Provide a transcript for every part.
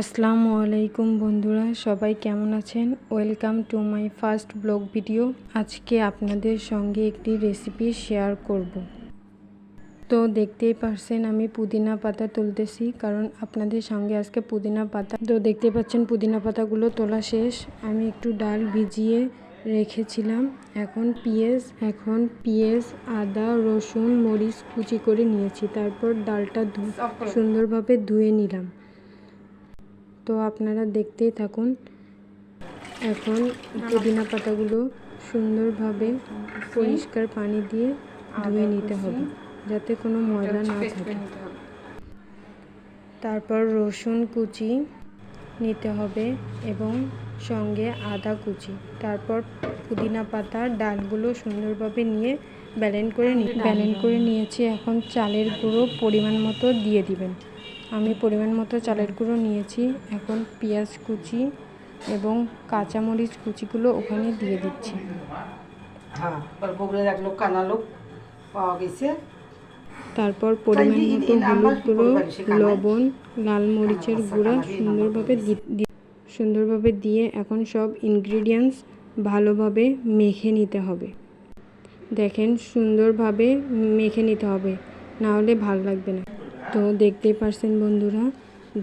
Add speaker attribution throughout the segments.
Speaker 1: আসসালামু আলাইকুম বন্ধুরা, সবাই কেমন আছেন? Welcome to my first blog video. আজকে আপনাদের সঙ্গে একটি রেসিপি শেয়ার করব। তো দেখতেই পারছেন আমি পুদিনা পাতা তুলতেছি, কারণ আপনাদের সঙ্গে আজকে পুদিনা পাতা। তো দেখতে পাচ্ছেন পুদিনা পাতাগুলো তোলা শেষ। আমি একটু ডাল ভিজিয়ে রেখেছিলাম। এখন পেঁয়াজ, আদা, রসুন, মরিচ কুচি করে নিয়েছি। তারপর ডালটা সুন্দরভাবে ধুয়ে নিলাম। তো আপনারা দেখতেই থাকুন। এখন পুদিনা পাতাগুলো সুন্দরভাবে পরিষ্কার পানি দিয়ে ধুয়ে নিতে হবে, যাতে কোনো ময়লা না থাকে। তারপর রসুন কুচি নিতে হবে এবং সঙ্গে আদা কুচি। তারপর পুদিনা পাতা ডালগুলো সুন্দরভাবে নিয়ে ব্যালেন্ড করে নিয়েছি। এখন চালের গুঁড়ো পরিমাণ মতো দিয়ে দিবেন। আমি পরিমাণ মতো চালের গুঁড়ো নিয়েছি। এখন পেঁয়াজ কুচি এবং কাঁচামরিচ কুচিগুলো ওখানে দিয়ে দিচ্ছি। তারপর পরিমাণ মতো হলুদ গুঁড়ো, লবণ, লাল মরিচের গুঁড়া সুন্দরভাবে দিয়ে এখন সব ইনগ্রিডিয়েন্টস ভালোভাবে মেখে নিতে হবে। দেখেন, সুন্দরভাবে মেখে নিতে হবে, না হলে ভালো লাগবে না। তো দেখতেই পারছেন বন্ধুরা,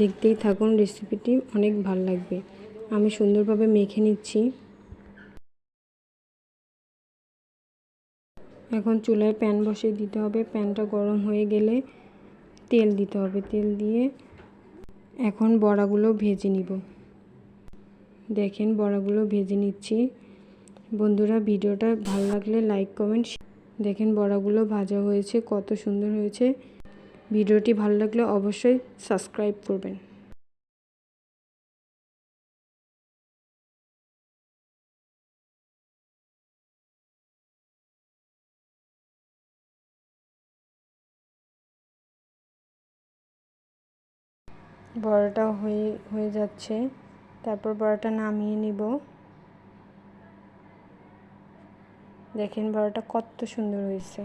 Speaker 1: দেখতেই থাকুন, রেসিপিটি অনেক ভালো লাগবে। আমি সুন্দরভাবে মেখে নিচ্ছি। এখন চুলায় প্যান বসিয়ে দিতে হবে। প্যানটা গরম হয়ে গেলে তেল দিতে হবে। তেল দিয়ে এখন বড়াগুলো ভেজে নিব। দেখেন, বড়াগুলো ভেজে নিচ্ছি। বন্ধুরা, ভিডিওটা ভালো লাগলে লাইক কমেন্ট। দেখেন বড়াগুলো ভাজা হয়েছে, কত সুন্দর হয়েছে। ভিডিওটি ভালো লাগলে অবশ্যই সাবস্ক্রাইব করবেন। বড়াটা হয়ে যাচ্ছে। তারপর বড়াটা নামিয়ে নিব। দেখেন বড়াটা কত সুন্দর হয়েছে।